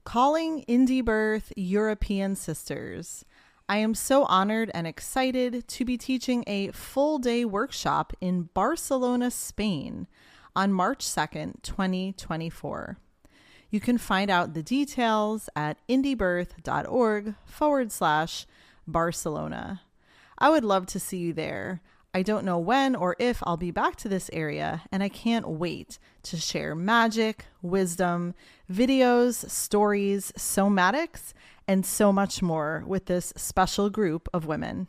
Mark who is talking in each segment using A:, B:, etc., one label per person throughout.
A: Calling Indie Birth European Sisters. I am so honored and excited to be teaching a full-day workshop in Barcelona, Spain on March 2nd, 2024. You can find out the details at indiebirth.org/Barcelona. I would love to see you there. I don't know when or if I'll be back to this area, and I can't wait to share magic, wisdom, videos, stories, somatics, and so much more with this special group of women.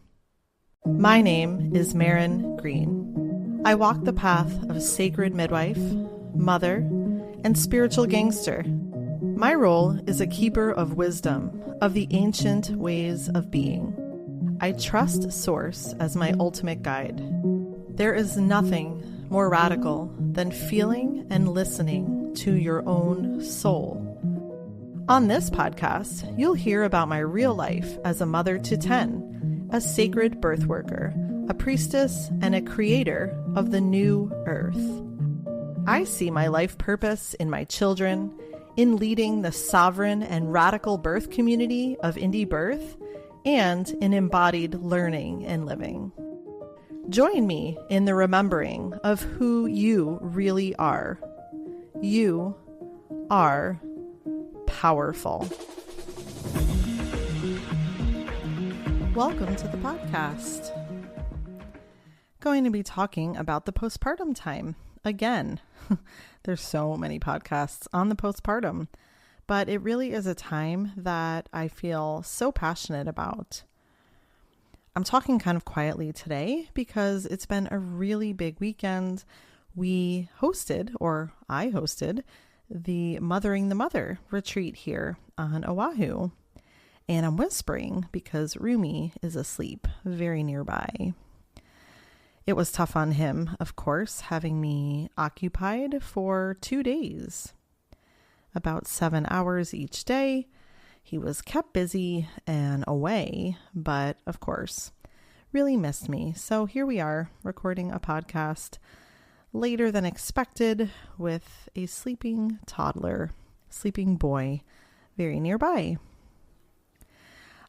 A: My name is Maren Green. I walk the path of a sacred midwife, mother, and spiritual gangster. My role is a keeper of wisdom, of the ancient ways of being. I trust Source as my ultimate guide. There is nothing more radical than feeling and listening to your own soul. On this podcast, you'll hear about my real life as a mother to 10, a sacred birth worker, a priestess, and a creator of the new earth. I see my life purpose in my children, in leading the sovereign and radical birth community of Indie Birth, and in embodied learning and living. Join me in the remembering of who you really are. You are powerful. Welcome to the podcast. Going to be talking about the postpartum time again. There's so many podcasts on the postpartum. But it really is a time that I feel so passionate about. I'm talking kind of quietly today because it's been a really big weekend. I hosted the Mothering the Mother retreat here on Oahu. And I'm whispering because Rumi is asleep very nearby. It was tough on him, of course, having me occupied for 2 days. About 7 hours each day. He was kept busy and away, but of course, really missed me. So here we are recording a podcast later than expected with a sleeping boy, very nearby.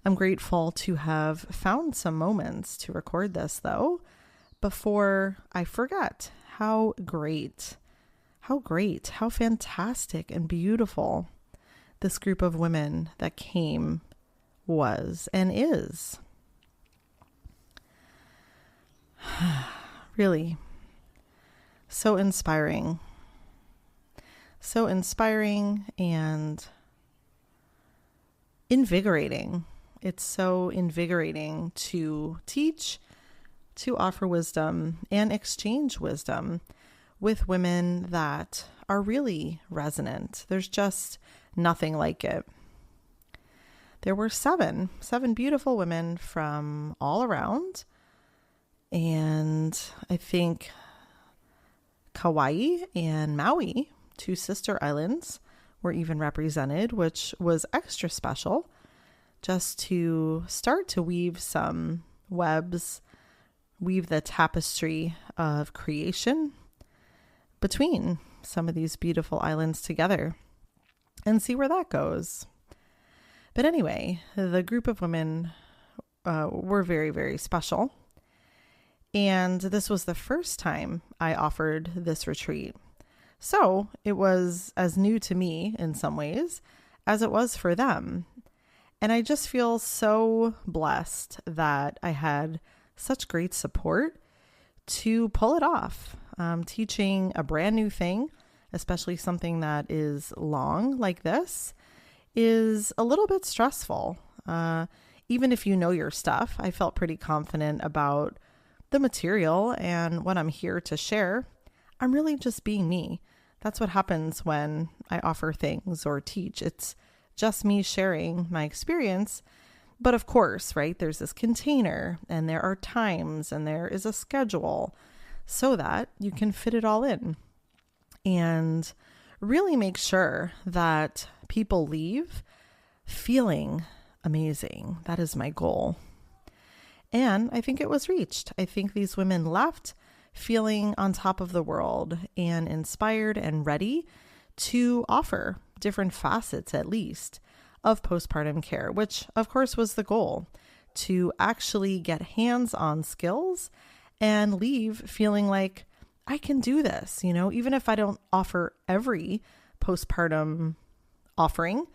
A: I'm grateful to have found some moments to record this though, before I forget how fantastic and beautiful this group of women that came was and is. Really, so inspiring. So inspiring and invigorating. It's so invigorating to teach, to offer wisdom, and exchange wisdom with women that are really resonant. There's just nothing like it. There were seven beautiful women from all around. And I think Kauai and Maui, two sister islands, were even represented, which was extra special just to start to weave some webs, weave the tapestry of creation between some of these beautiful islands together and see where that goes. But anyway, the group of women were very, very special. And this was the first time I offered this retreat. So it was as new to me in some ways as it was for them. And I just feel so blessed that I had such great support to pull it off. Teaching a brand new thing, especially something that is long like this, is a little bit stressful. Even if you know your stuff, I felt pretty confident about the material and what I'm here to share. I'm really just being me. That's what happens when I offer things or teach. It's just me sharing my experience. But of course, right, there's this container and there are times and there is a schedule so that you can fit it all in and really make sure that people leave feeling amazing. That is my goal. And I think it was reached. I think these women left feeling on top of the world and inspired and ready to offer different facets, at least, of postpartum care, which of course was the goal, to actually get hands-on skills and leave feeling like I can do this, even if I don't offer every postpartum offering,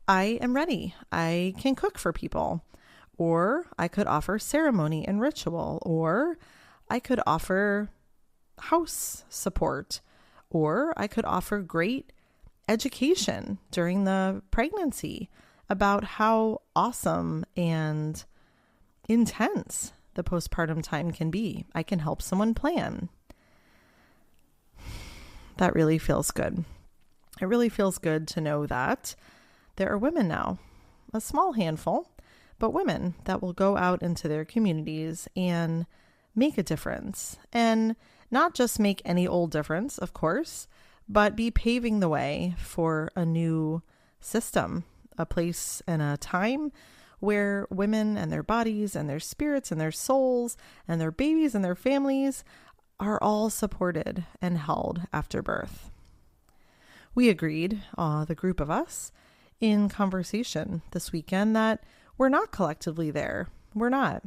A: I am ready. I can cook for people, or I could offer ceremony and ritual, or I could offer house support, or I could offer great education during the pregnancy about how awesome and intense the postpartum time can be. I can help someone plan. That really feels good. It really feels good to know that there are women now, a small handful, but women that will go out into their communities and make a difference. And not just make any old difference, of course, but be paving the way for a new system, a place and a time where women and their bodies and their spirits and their souls and their babies and their families are all supported and held after birth. We agreed, the group of us, in conversation this weekend that we're not collectively there. We're not.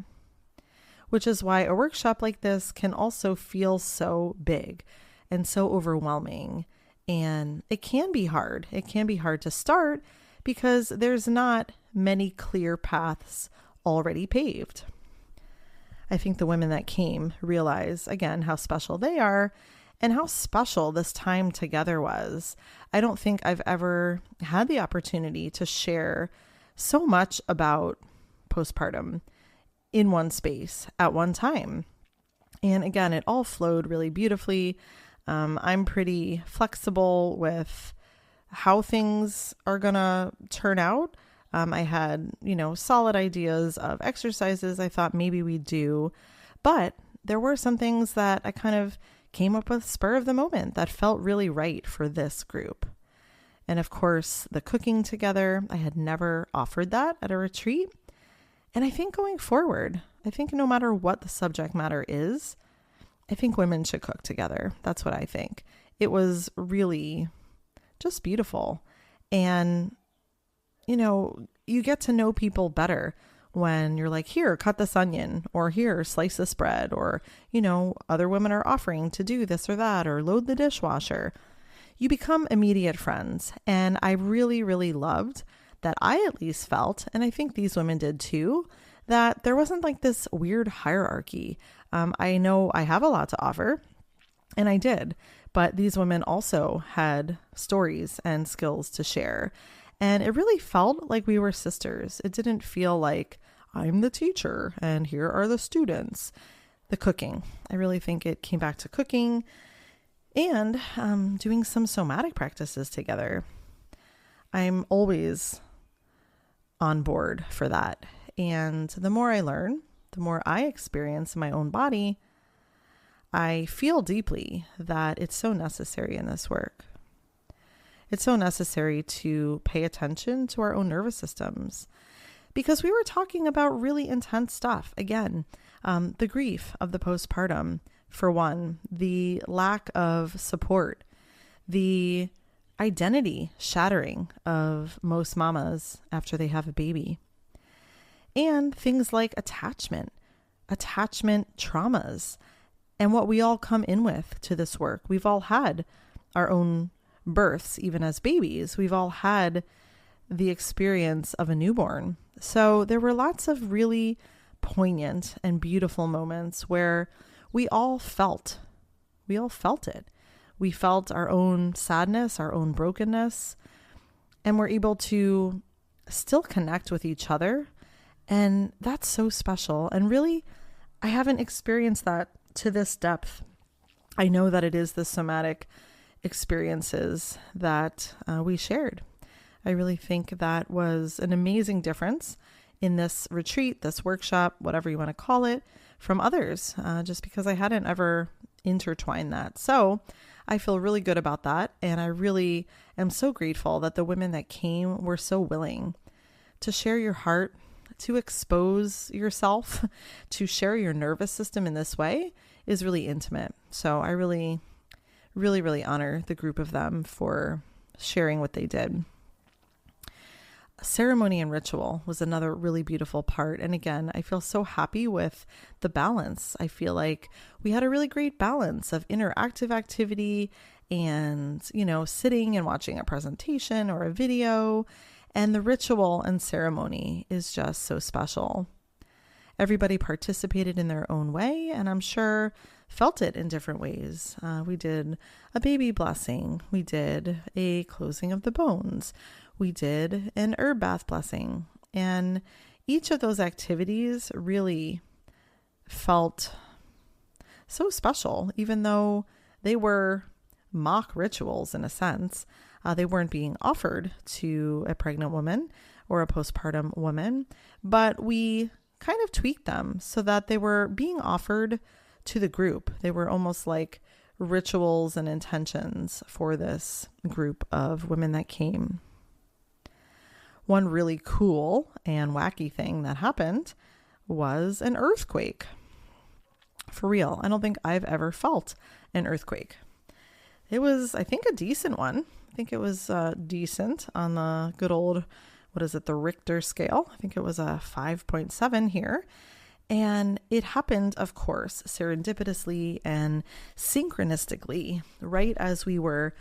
A: Which is why a workshop like this can also feel so big and so overwhelming. And it can be hard. It can be hard to start because there's not many clear paths already paved. I think the women that came realize, again, how special they are and how special this time together was. I don't think I've ever had the opportunity to share so much about postpartum in one space at one time. And again, it all flowed really beautifully. I'm pretty flexible with how things are going to turn out. I had, solid ideas of exercises I thought maybe we'd do, but there were some things that I kind of came up with spur of the moment that felt really right for this group. And of course, the cooking together, I had never offered that at a retreat. And I think going forward, no matter what the subject matter is, I think women should cook together. That's what I think. It was really just beautiful. And, you get to know people better when you're like, here, cut this onion, or here, slice this bread, or, other women are offering to do this or that, or load the dishwasher. You become immediate friends. And I really, really loved that I at least felt, and I think these women did too, that there wasn't like this weird hierarchy. I know I have a lot to offer, and I did, but these women also had stories and skills to share. And it really felt like we were sisters. It didn't feel like I'm the teacher and here are the students. The cooking, I really think it came back to cooking and doing some somatic practices together. I'm always on board for that. And the more I learn, the more I experience in my own body, I feel deeply that it's so necessary in this work. It's so necessary to pay attention to our own nervous systems because we were talking about really intense stuff. Again, the grief of the postpartum, for one, the lack of support, the identity shattering of most mamas after they have a baby, and things like attachment traumas, and what we all come in with to this work. We've all had our own births, even as babies. We've all had the experience of a newborn. So there were lots of really poignant and beautiful moments where we all felt it. We felt our own sadness, our own brokenness, and we're able to still connect with each other. And that's so special. And really, I haven't experienced that to this depth. I know that it is the somatic experiences that we shared. I really think that was an amazing difference in this retreat, this workshop, whatever you want to call it, from others, just because I hadn't ever intertwined that. So I feel really good about that. And I really am so grateful that the women that came were so willing to share your heart, to expose yourself, to share your nervous system in this way is really intimate. So I really honor the group of them for sharing what they did. Ceremony and ritual was another really beautiful part. And again, I feel so happy with the balance. I feel like we had a really great balance of interactive activity and, sitting and watching a presentation or a video. And the ritual and ceremony is just so special. Everybody participated in their own way, and I'm sure felt it in different ways. We did a baby blessing. We did a closing of the bones. We did an herb bath blessing. And each of those activities really felt so special, even though they were mock rituals in a sense. They weren't being offered to a pregnant woman or a postpartum woman, but we kind of tweaked them so that they were being offered to the group. They were almost like rituals and intentions for this group of women that came. One really cool and wacky thing that happened was an earthquake. For real, I don't think I've ever felt an earthquake. It was, I think, a decent one. I think it was decent on the good old, the Richter scale. I think it was a 5.7 here. And it happened, of course, serendipitously and synchronistically, right as we were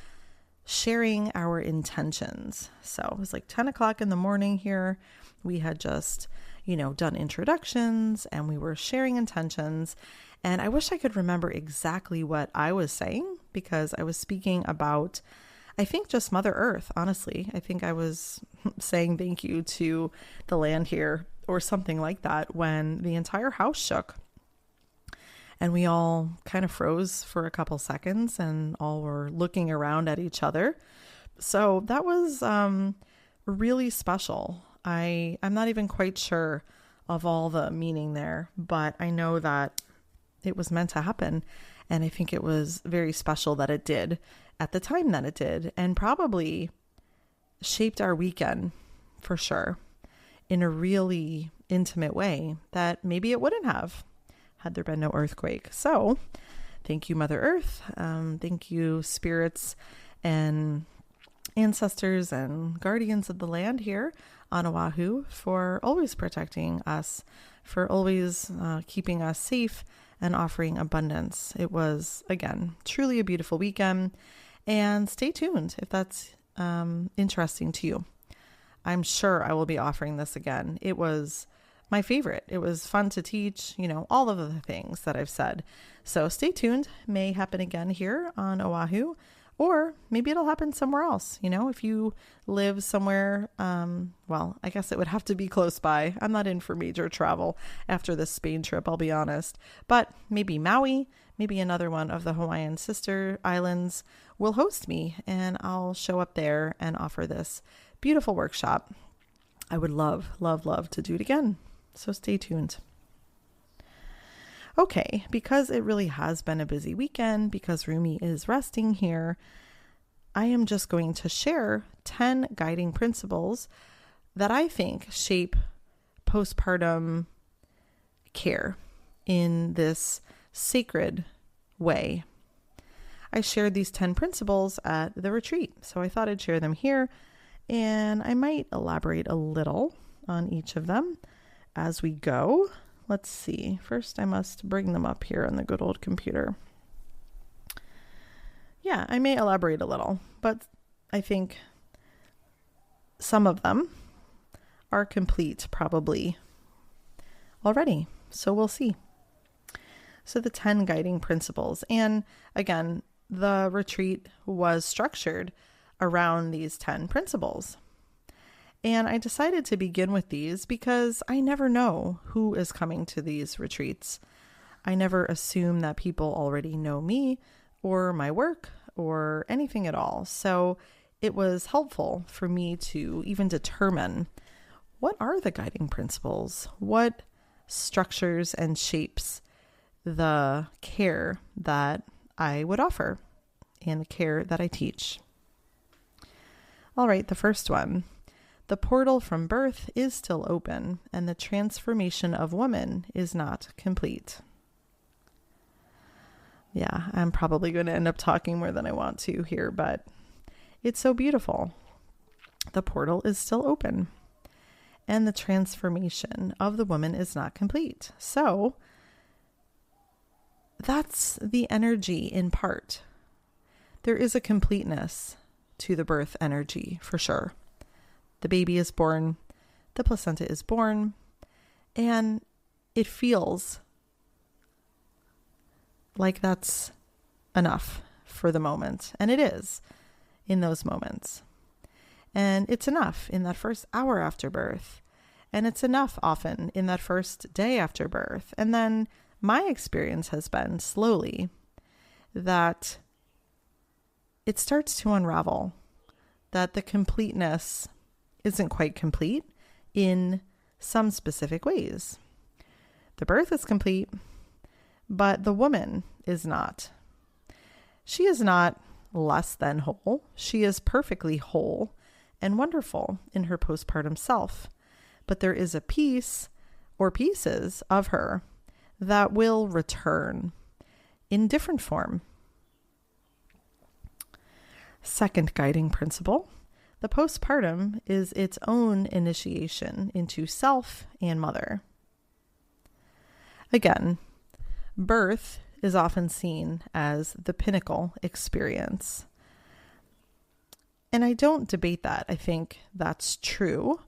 A: sharing our intentions. So it was like 10 o'clock in the morning here. We had just, done introductions and we were sharing intentions. And I wish I could remember exactly what I was saying, because I was speaking about, I think, just Mother Earth, honestly. I think I was saying thank you to the land here or something like that when the entire house shook. And we all kind of froze for a couple seconds and all were looking around at each other. So that was really special. I'm not even quite sure of all the meaning there, but I know that it was meant to happen. And I think it was very special that it did at the time that it did, and probably shaped our weekend for sure in a really intimate way that maybe it wouldn't have had there been no earthquake. So thank you, Mother Earth. Thank you, spirits and ancestors and guardians of the land here on Oahu, for always protecting us, for always keeping us safe and offering abundance. It was, again, truly a beautiful weekend. And stay tuned if that's interesting to you. I'm sure I will be offering this again. It was my favorite. It was fun to teach, all of the things that I've said. So stay tuned. May happen again here on Oahu, or maybe it'll happen somewhere else. If you live somewhere, I guess it would have to be close by. I'm not in for major travel after this Spain trip, I'll be honest. But maybe Maui, maybe another one of the Hawaiian sister islands will host me, and I'll show up there and offer this beautiful workshop. I would love, love, love to do it again. So stay tuned. Okay, because it really has been a busy weekend, because Rumi is resting here, I am just going to share 10 guiding principles that I think shape postpartum care in this sacred way. I shared these 10 principles at the retreat, so I thought I'd share them here, and I might elaborate a little on each of them as we go. Let's see. First, I must bring them up here on the good old computer. Yeah, I may elaborate a little, but I think some of them are complete probably already. So we'll see. So the 10 guiding principles. And again, the retreat was structured around these 10 principles. And I decided to begin with these because I never know who is coming to these retreats. I never assume that people already know me or my work or anything at all. So it was helpful for me to even determine, what are the guiding principles? What structures and shapes the care that I would offer and the care that I teach? All right, the first one. The portal from birth is still open, and the transformation of woman is not complete. Yeah, I'm probably going to end up talking more than I want to here, but It's so beautiful. The portal is still open, and the transformation of the woman is not complete. So that's the energy in part. There is a completeness to the birth energy for sure. The baby is born, the placenta is born, and it feels like that's enough for the moment. And it is in those moments. And it's enough in that first hour after birth. And it's enough often in that first day after birth. And then my experience has been slowly that it starts to unravel, that the completeness isn't quite complete in some specific ways. The birth is complete, but the woman is not. She is not less than whole. She is perfectly whole and wonderful in her postpartum self. But there is a piece or pieces of her that will return in different form. Second guiding principle, the postpartum is its own initiation into self and mother. Again, birth is often seen as the pinnacle experience. And I don't debate that. I think that's true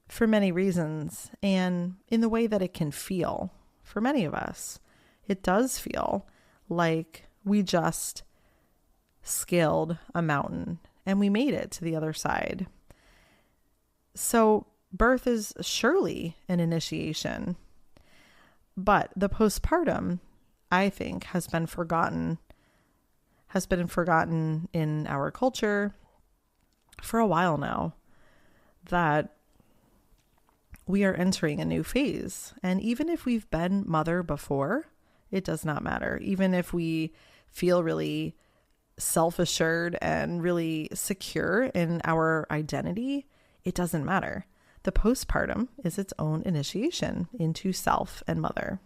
A: for many reasons, and in the way that it can feel for many of us. It does feel like we just scaled a mountain and we made it to the other side. So birth is surely an initiation, but the postpartum, I think, has been forgotten in our culture for a while now, that we are entering a new phase. And even if we've been mother before, it does not matter. Even if we feel really self-assured and really secure in our identity, it doesn't matter. The postpartum is its own initiation into self and mother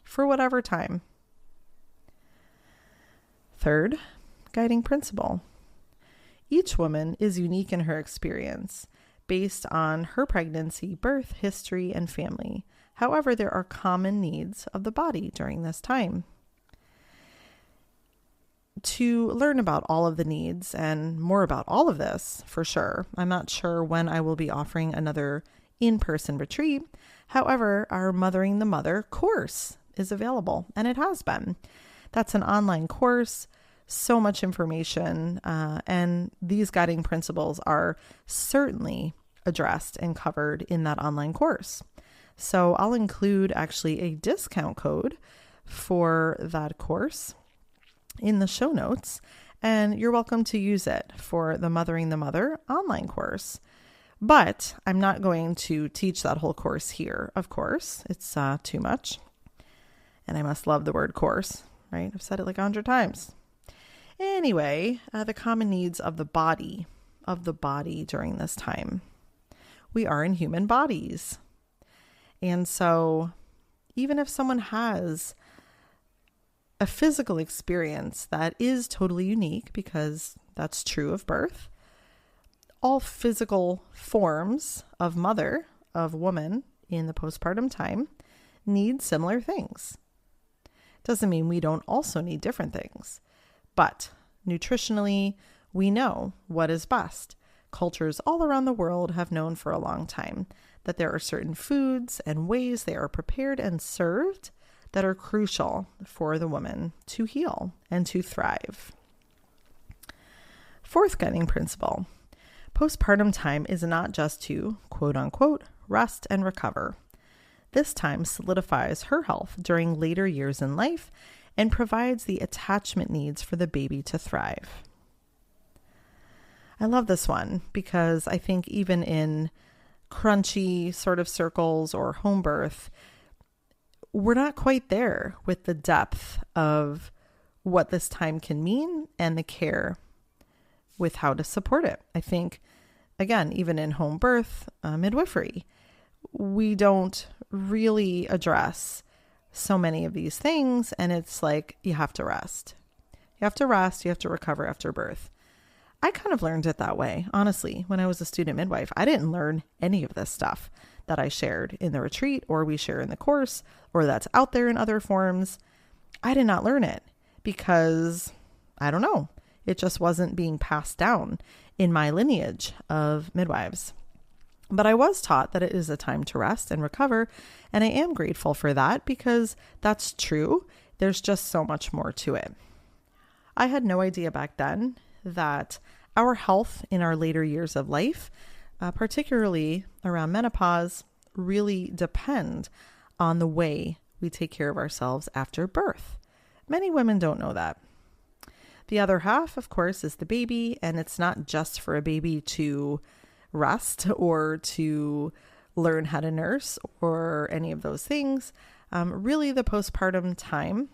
A: for whatever time. Third guiding principle. Each woman is unique in her experience based on her pregnancy, birth, history, and family. However, there are common needs of the body during this time. To learn about all of the needs and more about all of this, for sure, I'm not sure when I will be offering another in-person retreat. However, our Mothering the Mother course is available, and it has been. That's an online course, so much information, and these guiding principles are certainly addressed and covered in that online course. So I'll include actually a discount code for that course in the show notes, and you're welcome to use it for the Mothering the Mother online course. But I'm not going to teach that whole course here, of course. It's too much. And I must love the word course, right? I've said it like 100 times. Anyway, the common needs of the body during this time. We are in human bodies. And so even if someone has a physical experience that is totally unique, because that's true of birth, all physical forms of mother, of woman in the postpartum time need similar things. Doesn't mean we don't also need different things. But nutritionally, we know what is best. Cultures all around the world have known for a long time that there are certain foods and ways they are prepared and served that are crucial for the woman to heal and to thrive. Fourth guiding principle. Postpartum time is not just to, quote unquote, rest and recover. This time solidifies her health during later years in life and provides the attachment needs for the baby to thrive. I love this one because I think even in crunchy sort of circles or home birth, we're not quite there with the depth of what this time can mean and the care with how to support it. I think, again, even in home birth, midwifery, we don't really address so many of these things. And it's like, you have to rest. You have to rest. You have to recover after birth. I kind of learned it that way. Honestly, when I was a student midwife, I didn't learn any of this stuff that I shared in the retreat or we share in the course or that's out there in other forms. I did not learn it because, I don't know, it just wasn't being passed down in my lineage of midwives. But I was taught that it is a time to rest and recover, and I am grateful for that because that's true. There's just so much more to it. I had no idea back then that our health in our later years of life, particularly around menopause, really depend on the way we take care of ourselves after birth. Many women don't know that. The other half, of course, is the baby, and it's not just for a baby to rest or to learn how to nurse or any of those things. Really, the postpartum time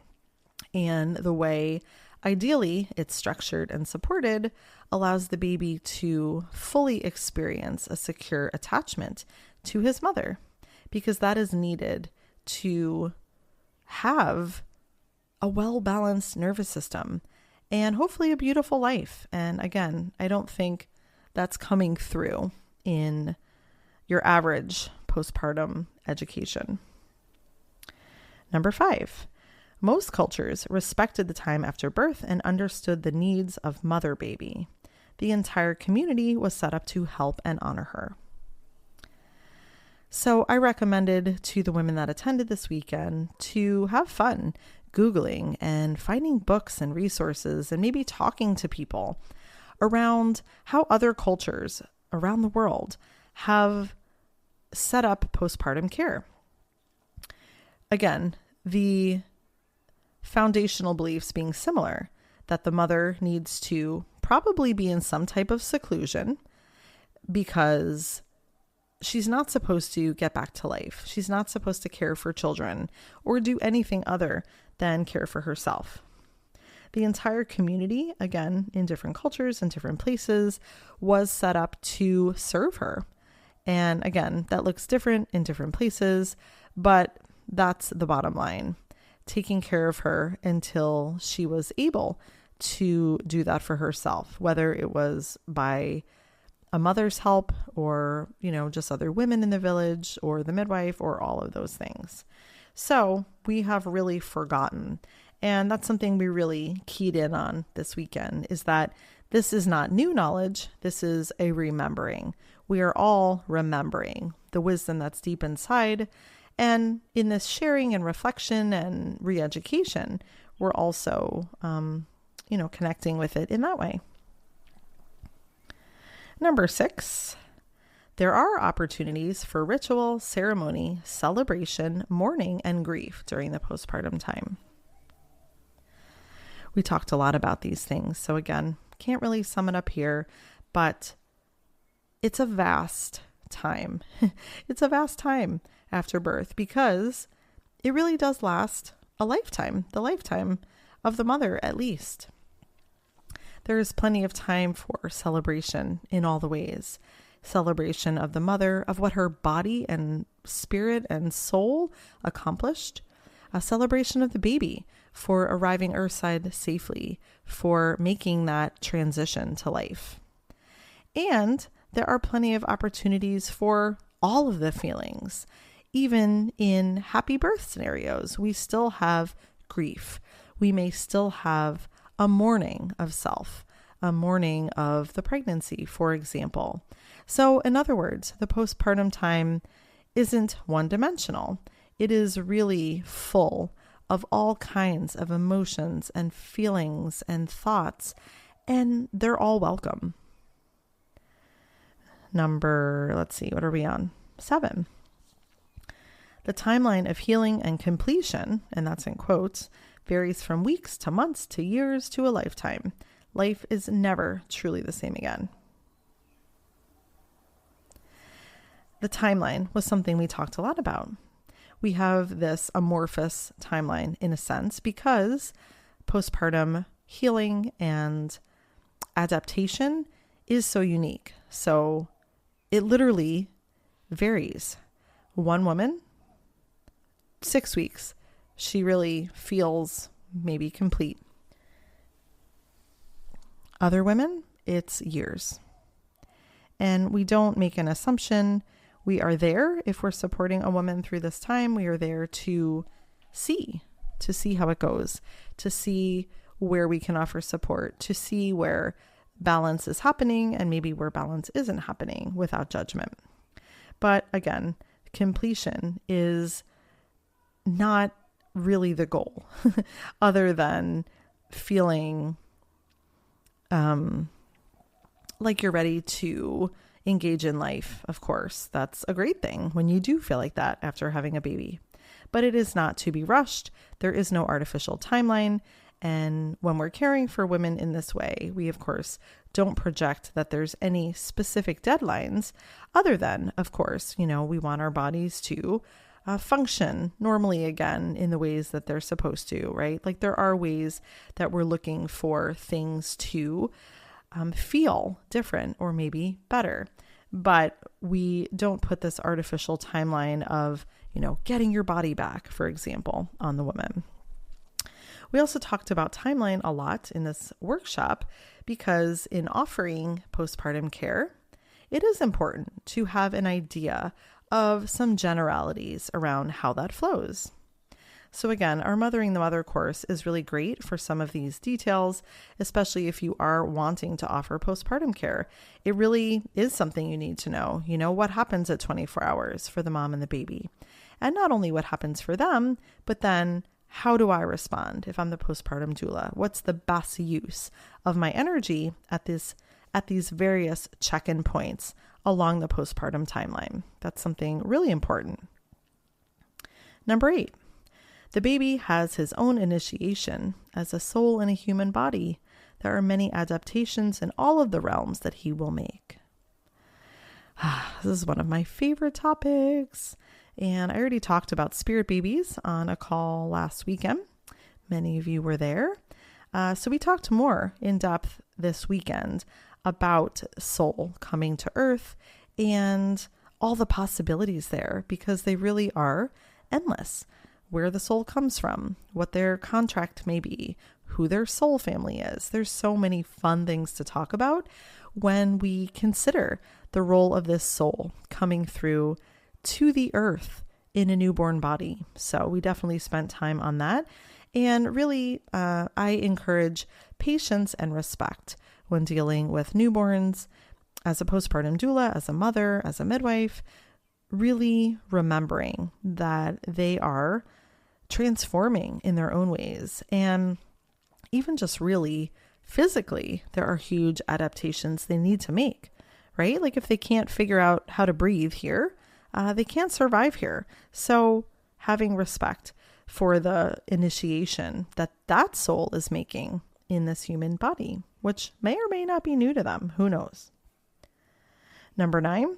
A: and the way ideally it's structured and supported allows the baby to fully experience a secure attachment to his mother, because that is needed to have a well-balanced nervous system and hopefully a beautiful life. And again, I don't think that's coming through in your average postpartum education. Number 5, most cultures respected the time after birth and understood the needs of mother baby. The entire community was set up to help and honor her. So I recommended to the women that attended this weekend to have fun Googling and finding books and resources and maybe talking to people around how other cultures around the world have set up postpartum care. Again, the foundational beliefs being similar, that the mother needs to probably be in some type of seclusion because she's not supposed to get back to life. She's not supposed to care for children or do anything other than care for herself. The entire community, again, in different cultures and different places, was set up to serve her. And again, that looks different in different places, but that's the bottom line. Taking care of her until she was able to do that for herself, whether it was by a mother's help or, just other women in the village or the midwife or all of those things. So we have really forgotten. And that's something we really keyed in on this weekend, is that this is not new knowledge. This is a remembering. We are all remembering the wisdom that's deep inside. And in this sharing and reflection and re-education, we're also, connecting with it in that way. Number 6, there are opportunities for ritual, ceremony, celebration, mourning, and grief during the postpartum time. We talked a lot about these things. So again, can't really sum it up here, but it's a vast time. It's a vast time after birth because it really does last a lifetime, the lifetime of the mother at least. There is plenty of time for celebration in all the ways. Celebration of the mother, of what her body and spirit and soul accomplished. A celebration of the baby for arriving earthside safely, for making that transition to life. And there are plenty of opportunities for all of the feelings. Even in happy birth scenarios, we still have grief. We may still have a mourning of self, a mourning of the pregnancy, for example. So in other words, the postpartum time isn't one-dimensional. It is really full of all kinds of emotions and feelings and thoughts, and they're all welcome. What are we on? 7. The timeline of healing and completion, and that's in quotes, varies from weeks to months to years to a lifetime. Life is never truly the same again. The timeline was something we talked a lot about. We have this amorphous timeline in a sense because postpartum healing and adaptation is so unique. So it literally varies. One woman, 6 weeks, she really feels maybe complete. Other women, it's years. And we don't make an assumption. We are there if we're supporting a woman through this time. We are there to see how it goes, to see where we can offer support, to see where balance is happening and maybe where balance isn't happening without judgment. But again, completion is not really the goal other than feeling like you're ready to engage in life. Of course, that's a great thing when you do feel like that after having a baby, but it is not to be rushed. There is no artificial timeline. And when we're caring for women in this way, we, of course, don't project that there's any specific deadlines other than, of course, we want our bodies to function normally again in the ways that they're supposed to, right? Like there are ways that we're looking for things to feel different or maybe better, but we don't put this artificial timeline of, getting your body back, for example, on the woman. We also talked about timeline a lot in this workshop because in offering postpartum care, it is important to have an idea of some generalities around how that flows. So again, our Mothering the Mother course is really great for some of these details, especially if you are wanting to offer postpartum care. It really is something you need to know. What happens at 24 hours for the mom and the baby. And not only what happens for them, but then how do I respond if I'm the postpartum doula? What's the best use of my energy at these various check-in points along the postpartum timeline? That's something really important. Number 8, the baby has his own initiation as a soul in a human body. There are many adaptations in all of the realms that he will make. This is one of my favorite topics. And I already talked about spirit babies on a call last weekend. Many of you were there. So we talked more in depth this weekend about soul coming to earth and all the possibilities there, because they really are endless. Where the soul comes from, what their contract may be, who their soul family is. There's so many fun things to talk about when we consider the role of this soul coming through to the earth in a newborn body. So we definitely spent time on that. And really, I encourage patience and respect when dealing with newborns as a postpartum doula, as a mother, as a midwife, really remembering that they are transforming in their own ways. And even just really physically, there are huge adaptations they need to make, right? Like if they can't figure out how to breathe here, they can't survive here. So having respect for the initiation that soul is making in this human body, which may or may not be new to them. Who knows? Number 9,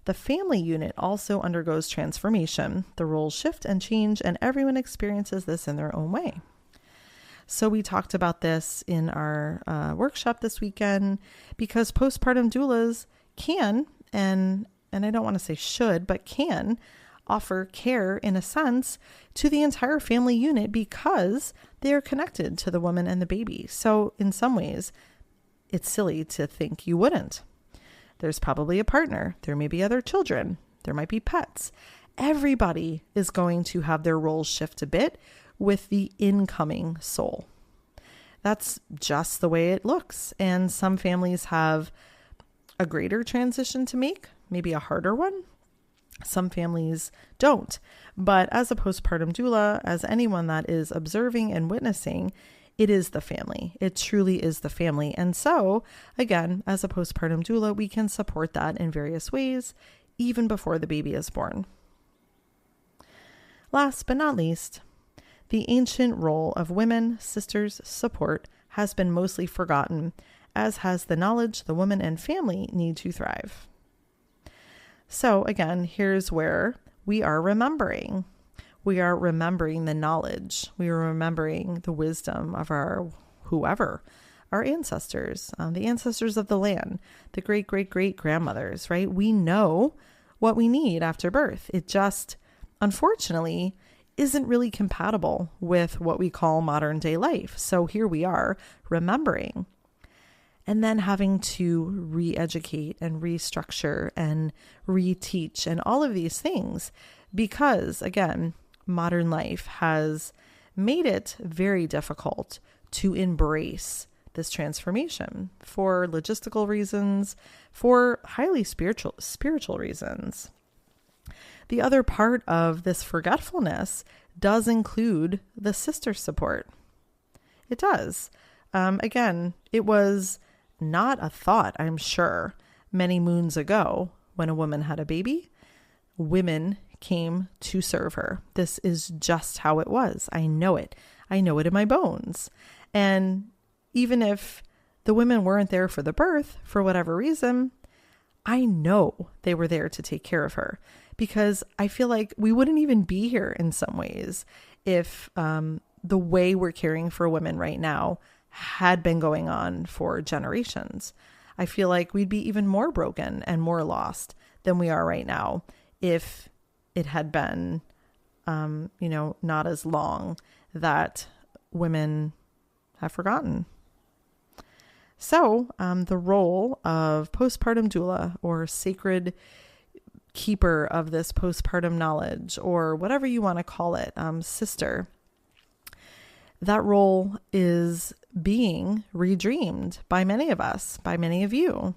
A: the family unit also undergoes transformation. The roles shift and change, and everyone experiences this in their own way. So we talked about this in our workshop this weekend, because postpartum doulas can, and I don't want to say should, but can offer care in a sense to the entire family unit because they are connected to the woman and the baby. So in some ways, it's silly to think you wouldn't. There's probably a partner. There may be other children. There might be pets. Everybody is going to have their roles shift a bit with the incoming soul. That's just the way it looks. And some families have a greater transition to make, maybe a harder one. Some families don't. But as a postpartum doula, as anyone that is observing and witnessing, it is the family. It truly is the family. And so, again, as a postpartum doula, we can support that in various ways, even before the baby is born. Last but not least, the ancient role of women, sisters, support has been mostly forgotten, as has the knowledge the woman and family need to thrive. So again, here's where we are remembering. We are remembering the knowledge. We are remembering the wisdom of our ancestors, the ancestors of the land, the great-great-great-grandmothers, right? We know what we need after birth. It just, unfortunately, isn't really compatible with what we call modern day life. So here we are remembering. and then having to re-educate and restructure and reteach and all of these things because, again, modern life has made it very difficult to embrace this transformation for logistical reasons, for highly spiritual reasons. The other part of this forgetfulness does include the sister support. It does. Again, it was not a thought, I'm sure, many moons ago when a woman had a baby. Women came to serve her. This is just how it was. I know it. I know it in my bones. And even if the women weren't there for the birth, for whatever reason, I know they were there to take care of her, because I feel like we wouldn't even be here in some ways if the way we're caring for women right now had been going on for generations. I feel like we'd be even more broken and more lost than we are right now if it had been, not as long that women have forgotten. So the role of postpartum doula, or sacred keeper of this postpartum knowledge, or whatever you want to call it, sister, that role is being redreamed by many of us, by many of you.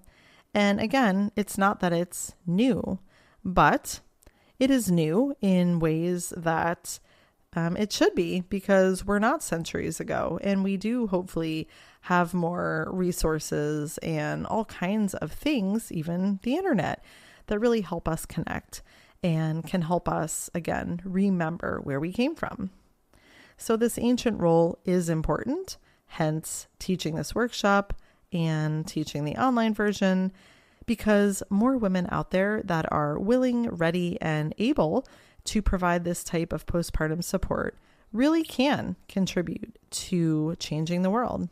A: And again, it's not that it's new, but it is new in ways that it should be, because we're not centuries ago, and we do hopefully have more resources and all kinds of things, even the internet, that really help us connect and can help us, again, remember where we came from. So this ancient role is important, hence teaching this workshop and teaching the online version, because more women out there that are willing, ready, and able to provide this type of postpartum support really can contribute to changing the world.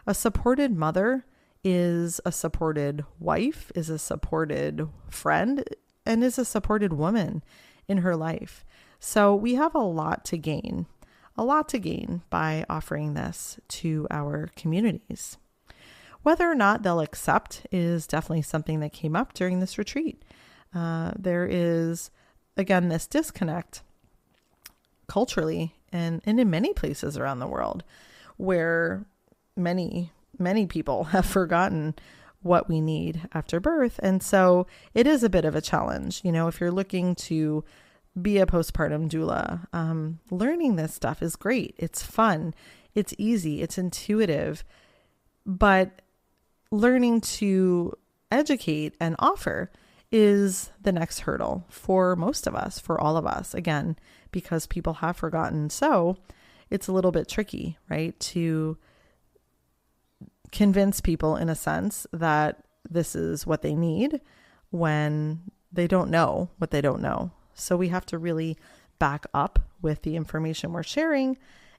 A: A supported mother is a supported wife, is a supported friend, and is a supported woman in her life. So we have a lot to gain by offering this to our communities. Whether or not they'll accept is definitely something that came up during this retreat. There is, again, this disconnect culturally and in many places around the world where many people have forgotten what we need after birth. And so it is a bit of a challenge. If you're looking to be a postpartum doula, learning this stuff is great. It's fun. It's easy. It's intuitive. But learning to educate and offer is the next hurdle for most of us, for all of us, again, because people have forgotten. So it's a little bit tricky, right, to convince people, in a sense, that this is what they need when they don't know what they don't know. So we have to really back up with the information we're sharing.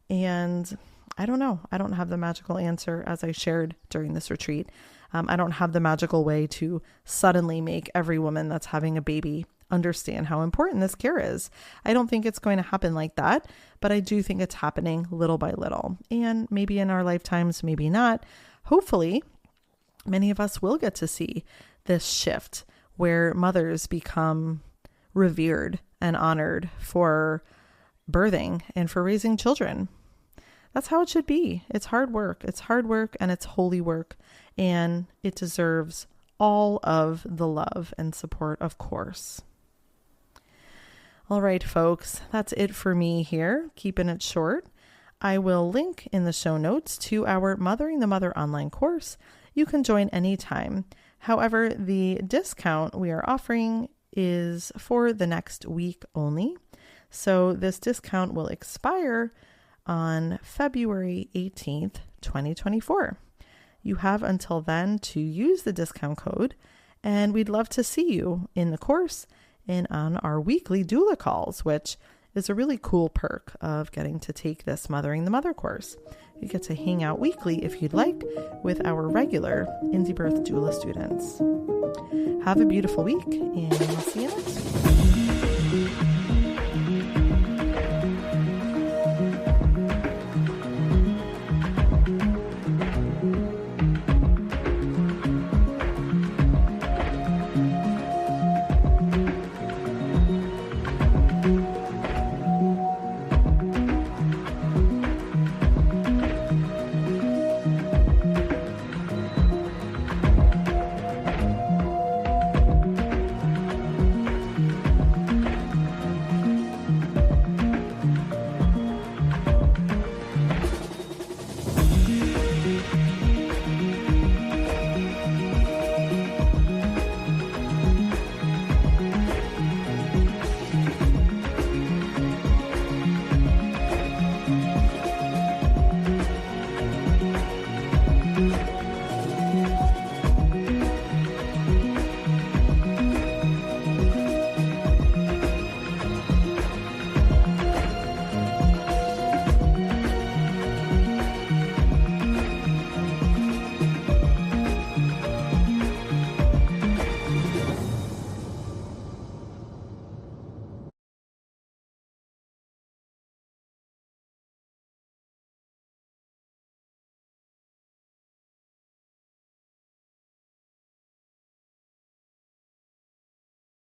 A: And I don't know. I don't have the magical answer, as I shared during this retreat. I don't have the magical way to suddenly make every woman that's having a baby understand how important this care is. I don't think it's going to happen like that, but I do think it's happening little by little. And maybe in our lifetimes, maybe not. Hopefully, many of us will get to see this shift where mothers become revered and honored for birthing and for raising children. That's how it should be. It's hard work. It's hard work and it's holy work. And it deserves all of the love and support, of course. All right, folks, that's it for me here, keeping it short. I will link in the show notes to our Mothering the Mother online course. You can join anytime. However, the discount we are offering is for the next week only. So this discount will expire on February 18th, 2024. You have until then to use the discount code, and we'd love to see you in the course and on our weekly doula calls, which is a really cool perk of getting to take this Mothering the Mother course. You get to hang out weekly, if you'd like, with our regular Indie Birth Doula students. Have a beautiful week, and I'll see you next week.